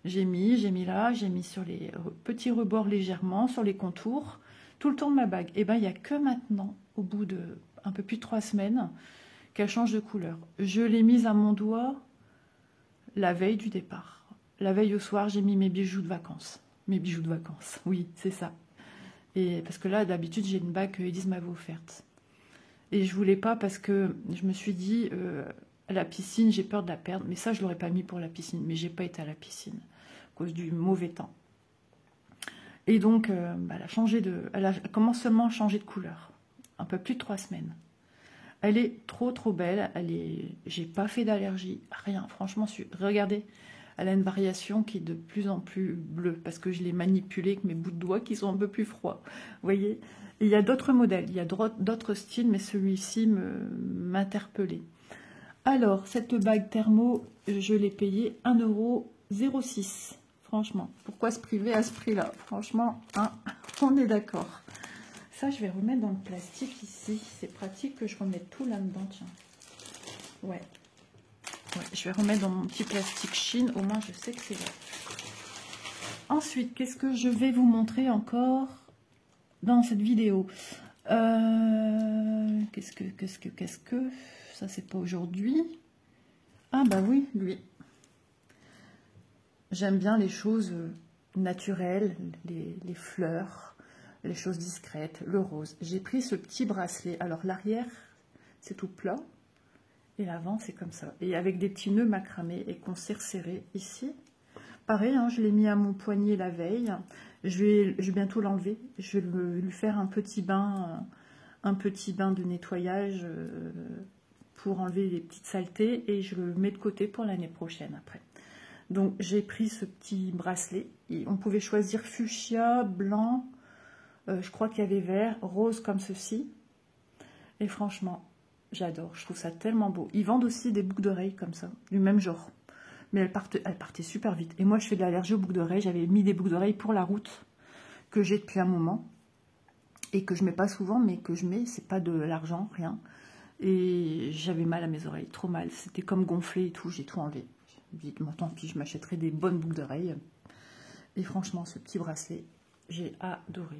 J'ai mis là, j'ai mis sur les petits rebords légèrement, sur les contours, tout le tour de ma bague. Et bien il n'y a que maintenant, au bout de un peu plus de 3 semaines, qu'elle change de couleur. Je l'ai mise à mon doigt la veille du départ. La veille au soir, j'ai mis mes bijoux de vacances. Mes bijoux de vacances, oui, c'est ça. Et parce que là, d'habitude, j'ai une bague que Elise m'avait offerte. Et je voulais pas parce que je me suis dit, à la piscine, j'ai peur de la perdre. Mais ça, je l'aurais pas mis pour la piscine. Mais j'ai pas été à la piscine à cause du mauvais temps. Et donc, elle a commencé seulement à changer de couleur. Un peu plus de 3 semaines. Elle est trop belle. J'ai pas fait d'allergie, rien. Franchement, regardez, elle a une variation qui est de plus en plus bleue parce que je l'ai manipulée avec mes bouts de doigts qui sont un peu plus froids. Vous voyez? Et il y a d'autres modèles, il y a d'autres styles, mais celui-ci m'interpellait. Alors, cette bague thermo, je l'ai payée 1,06 €. Franchement, pourquoi se priver à ce prix-là? Franchement, hein, on est d'accord. Ça, je vais remettre dans le plastique ici. C'est pratique que je remette tout là-dedans, tiens. Ouais, je vais remettre dans mon petit plastique Chine. Au moins, je sais que c'est là. Ensuite, qu'est-ce que je vais vous montrer encore dans cette vidéo? Qu'est-ce que... Ça, c'est pas aujourd'hui. Ah, bah oui, lui. J'aime bien les choses naturelles, les fleurs, les choses discrètes, le rose. J'ai pris ce petit bracelet. Alors, l'arrière, c'est tout plat. Et l'avant, c'est comme ça. Et avec des petits nœuds macramés et qu'on s'est resserré ici. Pareil, hein, je l'ai mis à mon poignet la veille. Je vais bientôt l'enlever. Je vais lui faire un petit bain de nettoyage pour enlever les petites saletés et je le mets de côté pour l'année prochaine après. Donc j'ai pris ce petit bracelet. Et on pouvait choisir fuchsia, blanc, je crois qu'il y avait vert, rose comme ceci. Et franchement, j'adore. Je trouve ça tellement beau. Ils vendent aussi des boucles d'oreilles comme ça, du même genre. Mais elles partaient super vite. Et moi, je fais de l'allergie aux boucles d'oreilles. J'avais mis des boucles d'oreilles pour la route que j'ai depuis un moment. Et que je mets pas souvent, mais que je mets. C'est pas de l'argent, rien. Et j'avais mal à mes oreilles, trop mal. C'était comme gonflé et tout. J'ai tout enlevé. J'ai dit, bon, tant pis, je m'achèterai des bonnes boucles d'oreilles. Et franchement, ce petit bracelet, j'ai adoré.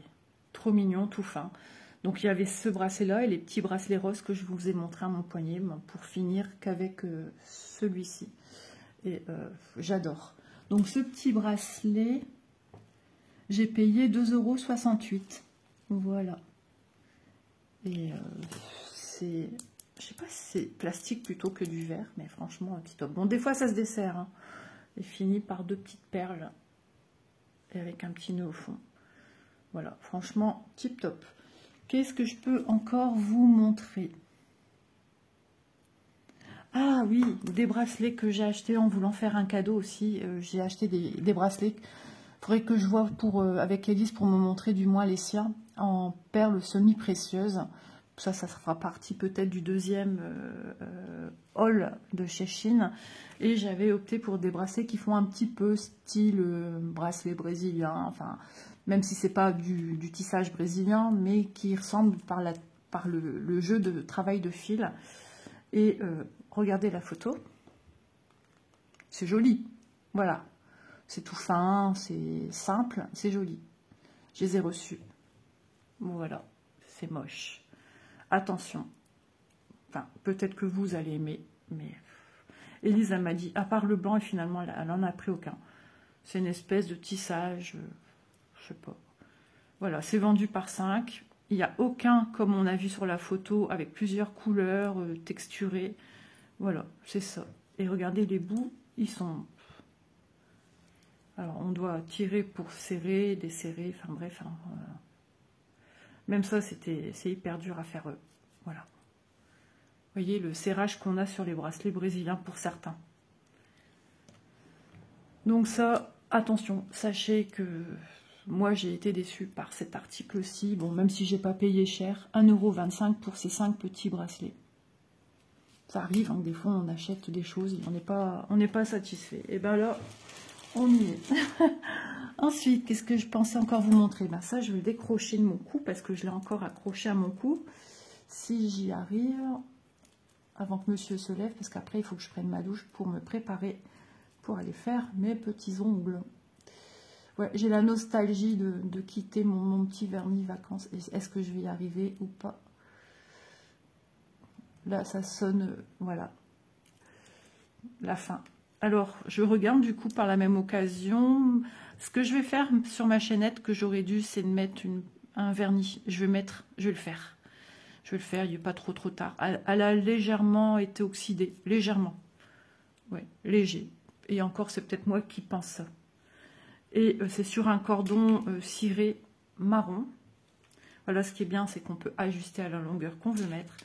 Trop mignon, tout fin. Donc, il y avait ce bracelet-là et les petits bracelets roses que je vous ai montré à mon poignet pour finir qu'avec celui-ci. Et j'adore. Donc, ce petit bracelet, j'ai payé 2,68 €. Voilà. Et c'est... Je sais pas si c'est plastique plutôt que du verre, mais franchement, un petit top. Bon, des fois, ça se dessert. Hein. Et fini par 2 petites perles. Et avec un petit nœud au fond. Voilà, franchement, tip top. Qu'est-ce que je peux encore vous montrer? Ah oui, des bracelets que j'ai achetés en voulant faire un cadeau aussi. J'ai acheté des bracelets. Il faudrait que je vois avec Élise pour me montrer du moins les siens en perles semi-précieuses. Ça fera partie peut-être du deuxième haul de chez Chine. Et j'avais opté pour des bracelets qui font un petit peu style bracelet brésilien. Enfin, même si c'est pas du tissage brésilien, mais qui ressemble par le jeu de travail de fil. Et regardez la photo. C'est joli. Voilà. C'est tout fin, c'est simple, c'est joli. Je les ai reçus. Bon, voilà. C'est moche. Attention. Enfin, peut-être que vous allez aimer, mais... Elisa m'a dit, à part le blanc, et finalement, elle n'en a pris aucun. C'est une espèce de tissage, je sais pas. Voilà, c'est vendu par 5. Il n'y a aucun, comme on a vu sur la photo, avec plusieurs couleurs, texturées. Voilà, c'est ça. Et regardez les bouts, ils sont... Alors, on doit tirer pour serrer, desserrer, enfin bref. Hein, voilà. Même ça, c'est hyper dur à faire. Voilà. Vous voyez le serrage qu'on a sur les bracelets brésiliens pour certains. Donc ça, attention, sachez que moi j'ai été déçue par cet article-ci. Bon, même si j'ai pas payé cher, 1,25 € pour ces 5 petits bracelets. Ça arrive, hein, que des fois on achète des choses et on n'est pas satisfait. Et ben là, on y est. Ensuite, qu'est-ce que je pensais encore vous montrer? Ben ça, je vais le décrocher de mon cou parce que je l'ai encore accroché à mon cou. Si j'y arrive, avant que monsieur se lève, parce qu'après, il faut que je prenne ma douche pour me préparer pour aller faire mes petits ongles. Ouais, j'ai la nostalgie de quitter mon petit vernis vacances. Est-ce que je vais y arriver ou pas? Là, ça sonne, voilà, la fin. Alors, je regarde du coup par la même occasion. Ce que je vais faire sur ma chaînette que j'aurais dû, c'est de mettre un vernis. Je vais le faire. Je vais le faire, il n'est pas trop tard. Elle a légèrement été oxydée. Légèrement. Ouais, léger. Et encore, c'est peut-être moi qui pense ça. Et c'est sur un cordon ciré marron. Voilà, ce qui est bien, c'est qu'on peut ajuster à la longueur qu'on veut mettre.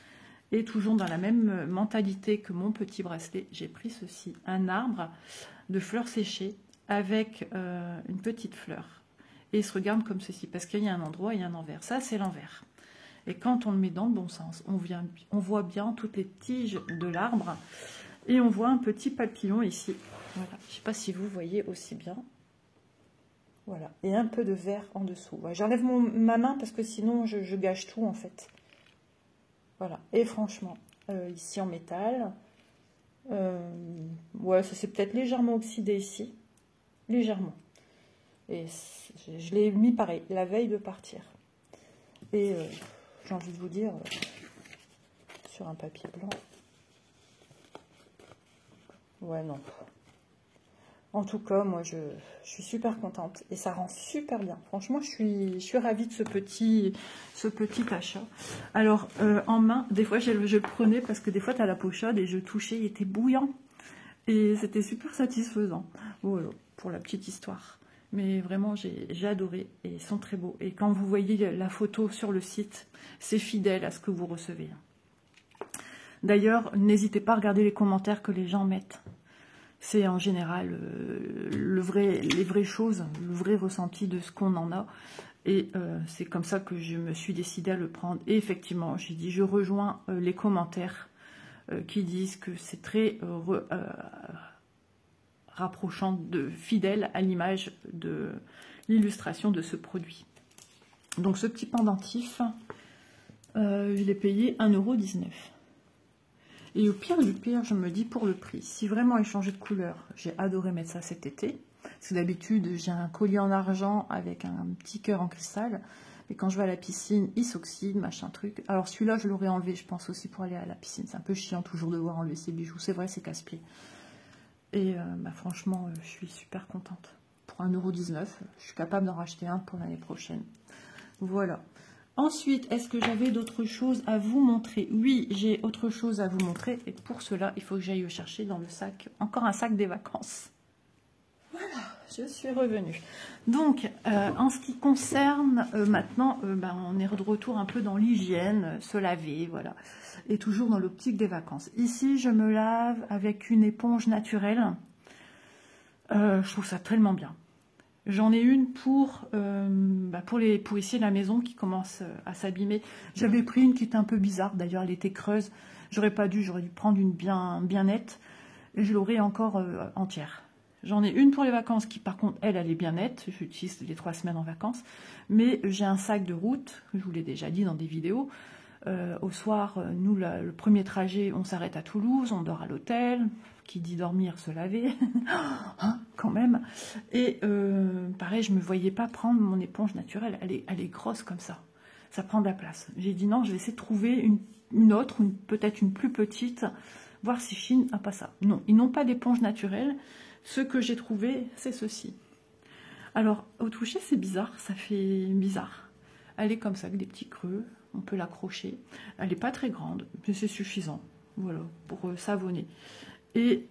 Et toujours dans la même mentalité que mon petit bracelet, j'ai pris ceci. Un arbre de fleurs séchées avec une petite fleur. Et il se regarde comme ceci, parce qu'il y a un endroit et un envers. Ça, c'est l'envers. Et quand on le met dans le bon sens, on voit bien toutes les tiges de l'arbre. Et on voit un petit papillon ici. Voilà. Je ne sais pas si vous voyez aussi bien. Voilà. Et un peu de vert en dessous. Ouais, j'enlève ma main parce que sinon je gâche tout en fait. Voilà. Et franchement, ici en métal. Ouais, ça s'est peut-être légèrement oxydé ici. Légèrement. Et je l'ai mis pareil, la veille de partir. Et j'ai envie de vous dire, sur un papier blanc. Ouais, non. En tout cas, moi, je suis super contente. Et ça rend super bien. Franchement, je suis ravie de ce petit achat. Alors, en main, des fois, je le prenais parce que des fois, tu as la peau chaude et je touchais, il était bouillant. Et c'était super satisfaisant. Voilà, pour la petite histoire. Mais vraiment, j'ai adoré et ils sont très beaux. Et quand vous voyez la photo sur le site, c'est fidèle à ce que vous recevez. D'ailleurs, n'hésitez pas à regarder les commentaires que les gens mettent. C'est en général les vraies choses, le vrai ressenti de ce qu'on en a. Et c'est comme ça que je me suis décidée à le prendre. Et effectivement, j'ai dit, je rejoins les commentaires qui disent que c'est très rapprochant, fidèle à l'image de l'illustration de ce produit. Donc ce petit pendentif, je l'ai payé 1,19 €. Et au pire du pire, je me dis pour le prix, si vraiment il changeait de couleur, j'ai adoré mettre ça cet été. Parce que d'habitude, j'ai un collier en argent avec un petit cœur en cristal. Et quand je vais à la piscine, il s'oxyde, machin truc. Alors celui-là, je l'aurais enlevé, je pense aussi pour aller à la piscine. C'est un peu chiant toujours de devoir enlever ses bijoux. C'est vrai, c'est casse-pied. Et franchement, je suis super contente. Pour 1,19 €, je suis capable d'en racheter un pour l'année prochaine. Voilà. Ensuite, est-ce que j'avais d'autres choses à vous montrer? Oui, j'ai autre chose à vous montrer. Et pour cela, il faut que j'aille chercher dans le sac, encore un sac des vacances. Voilà, je suis revenue. Donc, en ce qui concerne maintenant, on est de retour un peu dans l'hygiène, se laver, voilà. Et toujours dans l'optique des vacances. Ici, je me lave avec une éponge naturelle. Je trouve ça tellement bien. J'en ai une pour ici la maison qui commence à s'abîmer. J'avais pris une qui était un peu bizarre, d'ailleurs elle était creuse. J'aurais dû prendre une bien nette et je l'aurais encore entière. J'en ai une pour les vacances qui par contre elle est bien nette. J'utilise les 3 semaines en vacances. Mais j'ai un sac de route, je vous l'ai déjà dit dans des vidéos. Au soir, nous le premier trajet on s'arrête à Toulouse, on dort à l'hôtel. Qui dit dormir, se laver, hein, quand même. Et pareil, je ne me voyais pas prendre mon éponge naturelle. Elle est grosse comme ça. Ça prend de la place. J'ai dit non, je vais essayer de trouver une autre, peut-être une plus petite, voir si Chine n'a pas ça. Non, ils n'ont pas d'éponge naturelle. Ce que j'ai trouvé, c'est ceci. Alors, au toucher, c'est bizarre. Ça fait bizarre. Elle est comme ça, avec des petits creux. On peut l'accrocher. Elle n'est pas très grande, mais c'est suffisant. Voilà, pour savonner. Et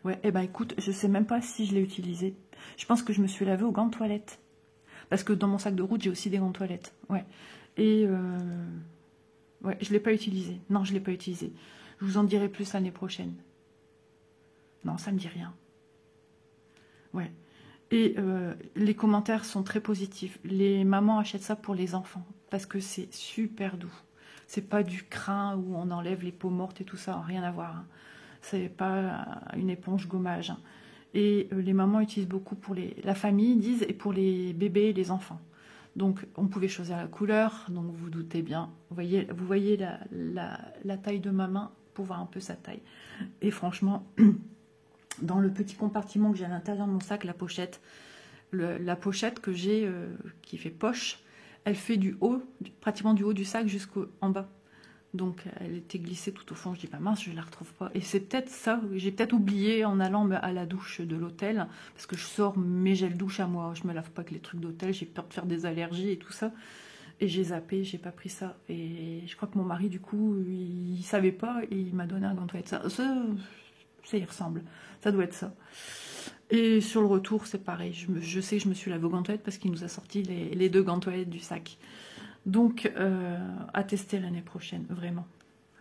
ouais, eh ben écoute, je sais même pas si je l'ai utilisé. Je pense que je me suis lavée aux gants de toilette. Parce que dans mon sac de route, j'ai aussi des gants de toilette. Ouais. Et ouais, je l'ai pas utilisé. Non, je l'ai pas utilisé. Je vous en dirai plus l'année prochaine. Non, ça me dit rien. Ouais. Et les commentaires sont très positifs. Les mamans achètent ça pour les enfants. Parce que c'est super doux. C'est pas du crin où on enlève les peaux mortes et tout ça, rien à voir. Hein. C'est pas une éponge gommage. Hein. Et les mamans utilisent beaucoup pour la famille, disent, et pour les bébés et les enfants. Donc, on pouvait choisir la couleur, donc vous vous doutez bien. Vous voyez la taille de ma main pour voir un peu sa taille. Et franchement, dans le petit compartiment que j'ai à l'intérieur de mon sac, la pochette que j'ai, qui fait poche, elle fait du haut, pratiquement du haut du sac jusqu'en bas. Donc elle était glissée tout au fond. Je dis, bah mince, je ne la retrouve pas. Et c'est peut-être ça, j'ai peut-être oublié en allant à la douche de l'hôtel, parce que je sors mes gels douche à moi. Je me lave pas que les trucs d'hôtel, j'ai peur de faire des allergies et tout ça. Et j'ai zappé, j'ai pas pris ça. Et je crois que mon mari, du coup, il savait pas et il m'a donné un gant de toilette. Ça y ressemble. Ça doit être ça. Et sur le retour, c'est pareil. Je sais que je me suis lavé aux gants de toilette parce qu'il nous a sorti les 2 gants de toilette du sac. Donc, à tester l'année prochaine, vraiment.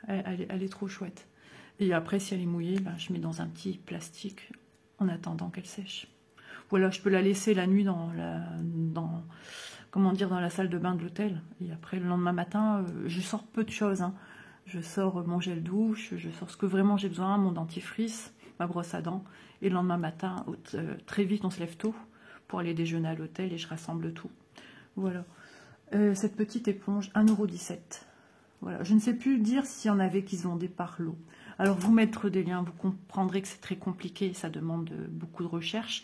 Elle est trop chouette. Et après, si elle est mouillée, ben, je mets dans un petit plastique en attendant qu'elle sèche. Voilà, je peux la laisser la nuit dans la salle de bain de l'hôtel. Et après, le lendemain matin, je sors peu de choses. Hein. Je sors mon gel douche, je sors ce que vraiment j'ai besoin, mon dentifrice, ma brosse à dents. Et le lendemain matin, très vite, on se lève tôt pour aller déjeuner à l'hôtel et je rassemble tout. Voilà. Cette petite éponge, 1,17 €. Voilà. Je ne sais plus dire s'il y en avait qui se vendaient par lot. Alors, vous mettre des liens, vous comprendrez que c'est très compliqué, ça demande beaucoup de recherche.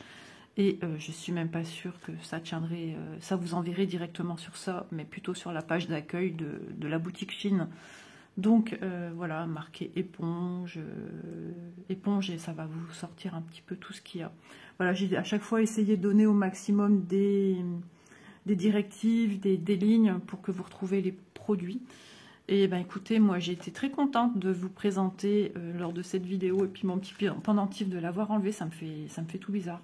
Et je ne suis même pas sûre que ça tiendrait, ça vous enverrait directement sur ça, mais plutôt sur la page d'accueil de la boutique Chine. Donc voilà, marqué éponge, éponge, et ça va vous sortir un petit peu tout ce qu'il y a. Voilà, j'ai à chaque fois essayé de donner au maximum des directives, des lignes pour que vous retrouviez les produits. Et ben écoutez, moi j'ai été très contente de vous présenter lors de cette vidéo, et puis mon petit pendentif de l'avoir enlevé, ça me fait tout bizarre.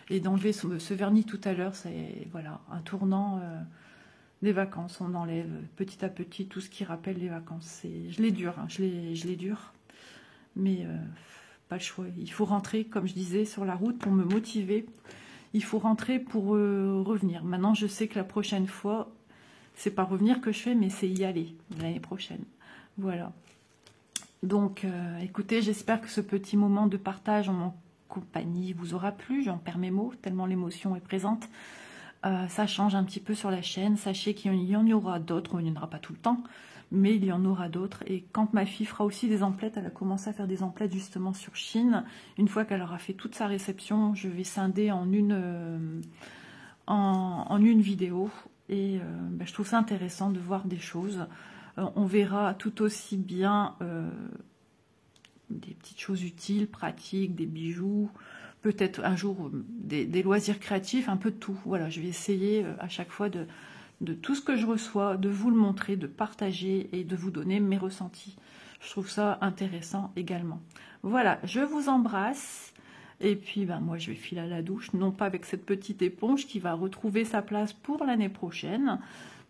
Et d'enlever ce vernis tout à l'heure, c'est voilà, un tournant des vacances. On enlève petit à petit tout ce qui rappelle les vacances. Je l'ai dur, hein, je l'ai dur. Mais pas le choix. Il faut rentrer, comme je disais, sur la route pour me motiver. Il faut rentrer pour revenir. Maintenant, je sais que la prochaine fois, c'est pas revenir que je fais, mais c'est y aller l'année prochaine. Voilà. Donc, écoutez, j'espère que ce petit moment de partage en mon compagnie vous aura plu. J'en perds mes mots, tellement l'émotion est présente. Ça change un petit peu sur la chaîne. Sachez qu'il y en aura d'autres. Il n'y en aura pas tout le temps, mais il y en aura d'autres. Et quand ma fille fera aussi des emplettes, elle a commencé à faire des emplettes justement sur Chine. Une fois qu'elle aura fait toute sa réception, je vais scinder en une vidéo. Et je trouve ça intéressant de voir des choses. On verra tout aussi bien des petites choses utiles, pratiques, des bijoux, peut-être un jour des loisirs créatifs, un peu de tout. Voilà, je vais essayer à chaque fois de tout ce que je reçois, de vous le montrer, de partager et de vous donner mes ressentis. Je trouve ça intéressant également. Voilà, je vous embrasse. Et puis, moi, je vais filer à la douche, non pas avec cette petite éponge qui va retrouver sa place pour l'année prochaine,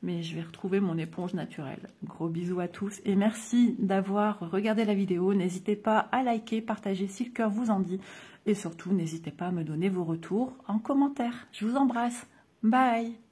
mais je vais retrouver mon éponge naturelle. Gros bisous à tous et merci d'avoir regardé la vidéo. N'hésitez pas à liker, partager si le cœur vous en dit. Et surtout, n'hésitez pas à me donner vos retours en commentaire. Je vous embrasse. Bye!